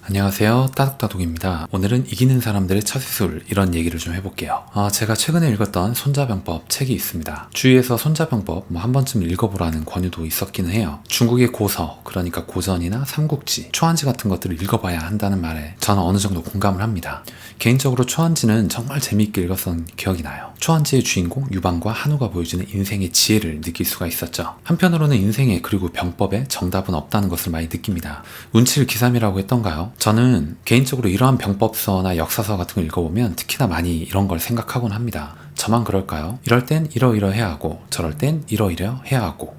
안녕하세요, 따둑따둑입니다. 오늘은 이기는 사람들의 처세술 이런 얘기를 좀 해볼게요. 제가 최근에 읽었던 손자병법 책이 있습니다. 주위에서 손자병법 한 번쯤 읽어보라는 권유도 있었기는 해요. 중국의 고서, 그러니까 고전이나 삼국지, 초안지 같은 것들을 읽어봐야 한다는 말에 저는 어느 정도 공감을 합니다. 개인적으로 초안지는 정말 재미있게 읽었던 기억이 나요. 초안지의 주인공 유방과 한우가 보여주는 인생의 지혜를 느낄 수가 있었죠. 한편으로는 인생에 그리고 병법에 정답은 없다는 것을 많이 느낍니다. 운칠기삼이라고 했던가요? 저는 개인적으로 이러한 병법서나 역사서 같은 걸 읽어보면 특히나 많이 이런 걸 생각하곤 합니다. 저만 그럴까요? 이럴 땐 이러이러해야 하고 저럴 땐 이러이러해야 하고,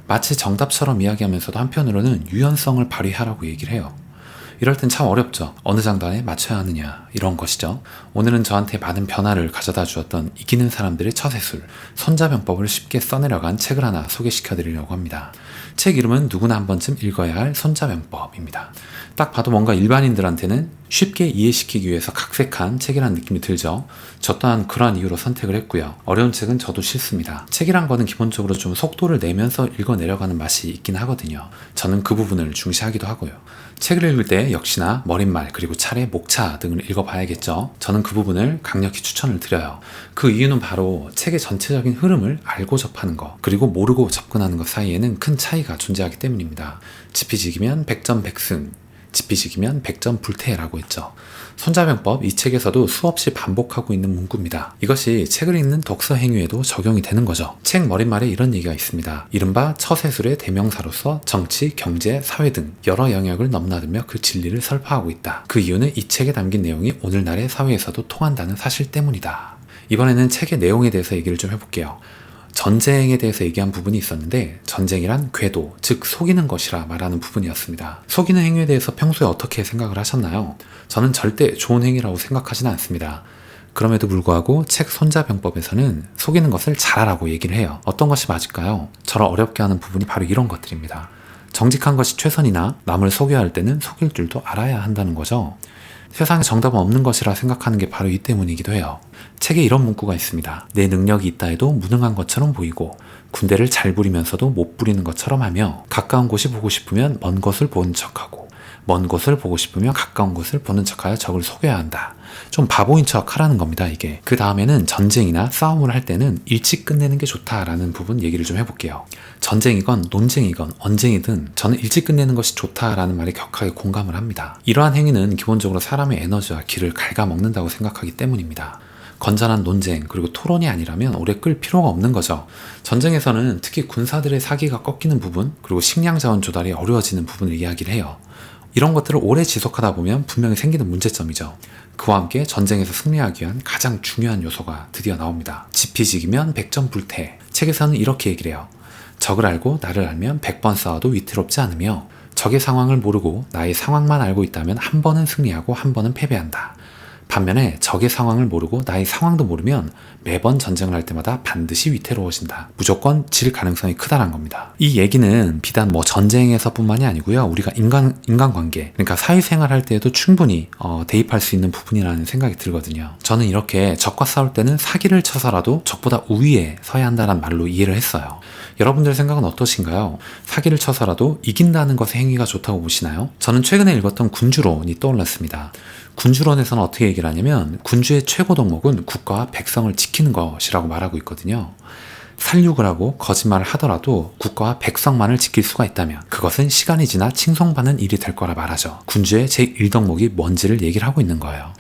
마치 정답처럼 이야기하면서도 한편으로는 유연성을 발휘하라고 얘기를 해요. 이럴 땐 참 어렵죠. 어느 장단에 맞춰야 하느냐, 이런 것이죠. 오늘은 저한테 많은 변화를 가져다 주었던 이기는 사람들의 처세술, 손자병법을 쉽게 써내려간 책을 하나 소개시켜 드리려고 합니다. 책 이름은 누구나 한 번쯤 읽어야 할 손자병법입니다. 딱 봐도 뭔가 일반인들한테는 쉽게 이해시키기 위해서 각색한 책이라는 느낌이 들죠. 저 또한 그러한 이유로 선택을 했고요. 어려운 책은 저도 싫습니다. 책이란 거는 기본적으로 좀 속도를 내면서 읽어내려가는 맛이 있긴 하거든요. 저는 그 부분을 중시하기도 하고요. 책을 읽을 때 역시나 머릿말 그리고 차례 목차 등을 읽어봐야겠죠. 저는 그 부분을 강력히 추천을 드려요. 그 이유는 바로 책의 전체적인 흐름을 알고 접하는 것, 그리고 모르고 접근하는 것 사이에는 큰 차이가 존재하기 때문입니다. 지피지기면 백전백승, 지피지기면 백전불태라고 했죠. 손자병법, 이 책에서도 수없이 반복하고 있는 문구입니다. 이것이 책을 읽는 독서 행위에도 적용이 되는 거죠. 책 머릿말에 이런 얘기가 있습니다. 이른바 처세술의 대명사로서 정치, 경제, 사회 등 여러 영역을 넘나들며 그 진리를 설파하고 있다. 그 이유는 이 책에 담긴 내용이 오늘날의 사회에서도 통한다는 사실 때문이다. 이번에는 책의 내용에 대해서 얘기를 좀 해볼게요. 전쟁에 대해서 얘기한 부분이 있었는데, 전쟁이란 궤도, 즉 속이는 것이라 말하는 부분이었습니다. 속이는 행위에 대해서 평소에 어떻게 생각을 하셨나요? 저는 절대 좋은 행위라고 생각하지는 않습니다. 그럼에도 불구하고 책 손자병법에서는 속이는 것을 잘하라고 얘기를 해요. 어떤 것이 맞을까요? 저를 어렵게 하는 부분이 바로 이런 것들입니다. 정직한 것이 최선이나 남을 속여야 할 때는 속일 줄도 알아야 한다는 거죠. 세상에 정답은 없는 것이라 생각하는 게 바로 이 때문이기도 해요. 책에 이런 문구가 있습니다. 내 능력이 있다 해도 무능한 것처럼 보이고, 군대를 잘 부리면서도 못 부리는 것처럼 하며, 가까운 곳이 보고 싶으면 먼 곳을 보는 척하고, 먼 곳을 보고 싶으면 가까운 곳을 보는 척하여 적을 속여야 한다. 좀 바보인 척 하라는 겁니다, 이게. 그 다음에는 전쟁이나 싸움을 할 때는 일찍 끝내는 게 좋다라는 부분 얘기를 좀 해볼게요. 전쟁이건 논쟁이건 언쟁이든 저는 일찍 끝내는 것이 좋다라는 말에 격하게 공감을 합니다. 이러한 행위는 기본적으로 사람의 에너지와 기를 갉아먹는다고 생각하기 때문입니다. 건전한 논쟁 그리고 토론이 아니라면 오래 끌 필요가 없는 거죠. 전쟁에서는 특히 군사들의 사기가 꺾이는 부분, 그리고 식량 자원 조달이 어려워지는 부분을 이야기를 해요. 이런 것들을 오래 지속하다 보면 분명히 생기는 문제점이죠. 그와 함께 전쟁에서 승리하기 위한 가장 중요한 요소가 드디어 나옵니다. 지피지기면 백전불태. 책에서는 이렇게 얘기를 해요. 적을 알고 나를 알면 100번 싸워도 위태롭지 않으며, 적의 상황을 모르고 나의 상황만 알고 있다면 한 번은 승리하고 한 번은 패배한다. 반면에 적의 상황을 모르고 나의 상황도 모르면 매번 전쟁을 할 때마다 반드시 위태로워진다. 무조건 질 가능성이 크다는 겁니다. 이 얘기는 비단 전쟁에서 뿐만이 아니고요. 우리가 인간관계, 그러니까 사회생활 할 때에도 충분히 대입할 수 있는 부분이라는 생각이 들거든요. 저는 이렇게 적과 싸울 때는 사기를 쳐서라도 적보다 우위에 서야 한다는 말로 이해를 했어요. 여러분들 생각은 어떠신가요? 사기를 쳐서라도 이긴다는 것의 행위가 좋다고 보시나요? 저는 최근에 읽었던 군주론이 떠올랐습니다. 군주론에서는 어떻게 얘기를 하냐면, 군주의 최고 덕목은 국가와 백성을 지키는 것이라고 말하고 있거든요. 살육을 하고 거짓말을 하더라도 국가와 백성만을 지킬 수가 있다면 그것은 시간이 지나 칭송받는 일이 될 거라 말하죠. 군주의 제1덕목이 뭔지를 얘기를 하고 있는 거예요.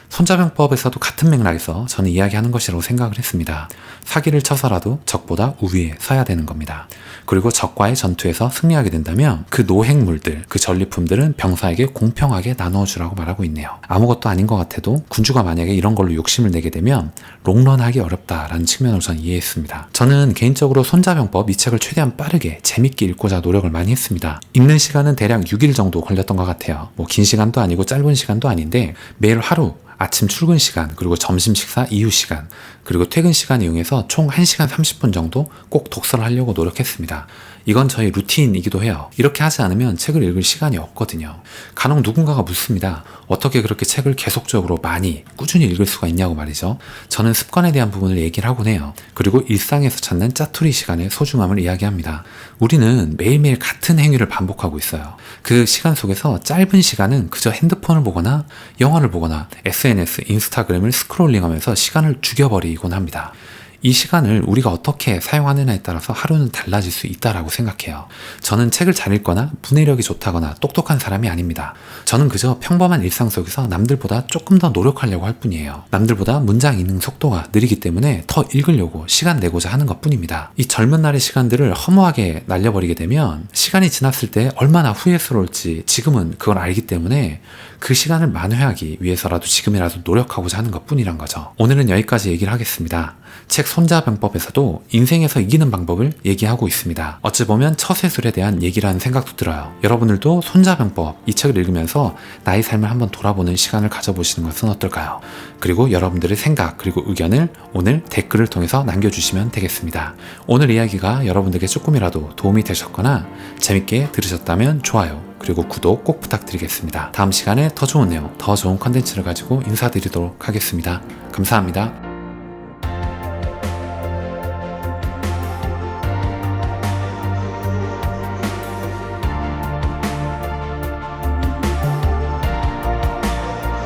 손자병법에서도 같은 맥락에서 저는 이야기하는 것이라고 생각을 했습니다. 사기를 쳐서라도 적보다 우위에 서야 되는 겁니다. 그리고 적과의 전투에서 승리하게 된다면 그 노획물들, 그 전리품들은 병사에게 공평하게 나누어주라고 말하고 있네요. 아무것도 아닌 것 같아도 군주가 만약에 이런 걸로 욕심을 내게 되면 롱런하기 어렵다라는 측면으로 저는 이해했습니다. 저는 개인적으로 손자병법 이 책을 최대한 빠르게 재밌게 읽고자 노력을 많이 했습니다. 읽는 시간은 대략 6일 정도 걸렸던 것 같아요. 긴 시간도 아니고 짧은 시간도 아닌데, 매일 하루 아침 출근 시간, 그리고 점심 식사 이후 시간, 그리고 퇴근 시간 이용해서 총 1시간 30분 정도 꼭 독서를 하려고 노력했습니다. 이건 저희 루틴이기도 해요. 이렇게 하지 않으면 책을 읽을 시간이 없거든요. 간혹 누군가가 묻습니다. 어떻게 그렇게 책을 계속적으로 많이 꾸준히 읽을 수가 있냐고 말이죠. 저는 습관에 대한 부분을 얘기를 하곤 해요. 그리고 일상에서 찾는 짜투리 시간의 소중함을 이야기합니다. 우리는 매일매일 같은 행위를 반복하고 있어요. 그 시간 속에서 짧은 시간은 그저 핸드폰을 보거나 영화를 보거나 SNS, 인스타그램을 스크롤링하면서 시간을 죽여버리곤 합니다. 이 시간을 우리가 어떻게 사용하느냐에 따라서 하루는 달라질 수 있다라고 생각해요. 저는 책을 잘 읽거나 문해력이 좋다거나 똑똑한 사람이 아닙니다. 저는 그저 평범한 일상 속에서 남들보다 조금 더 노력하려고 할 뿐이에요. 남들보다 문장 읽는 속도가 느리기 때문에 더 읽으려고 시간 내고자 하는 것 뿐입니다. 이 젊은 날의 시간들을 허무하게 날려버리게 되면 시간이 지났을 때 얼마나 후회스러울지 지금은 그걸 알기 때문에 그 시간을 만회하기 위해서라도 지금이라도 노력하고자 하는 것 뿐이란 거죠. 오늘은 여기까지 얘기를 하겠습니다. 책 손자병법에서도 인생에서 이기는 방법을 얘기하고 있습니다. 어찌 보면 처세술에 대한 얘기라는 생각도 들어요. 여러분들도 손자병법 이 책을 읽으면서 나의 삶을 한번 돌아보는 시간을 가져보시는 것은 어떨까요? 그리고 여러분들의 생각 그리고 의견을 오늘 댓글을 통해서 남겨주시면 되겠습니다. 오늘 이야기가 여러분들에게 조금이라도 도움이 되셨거나 재밌게 들으셨다면 좋아요 그리고 구독 꼭 부탁드리겠습니다. 다음 시간에 더 좋은 내용, 더 좋은 컨텐츠를 가지고 인사드리도록 하겠습니다. 감사합니다.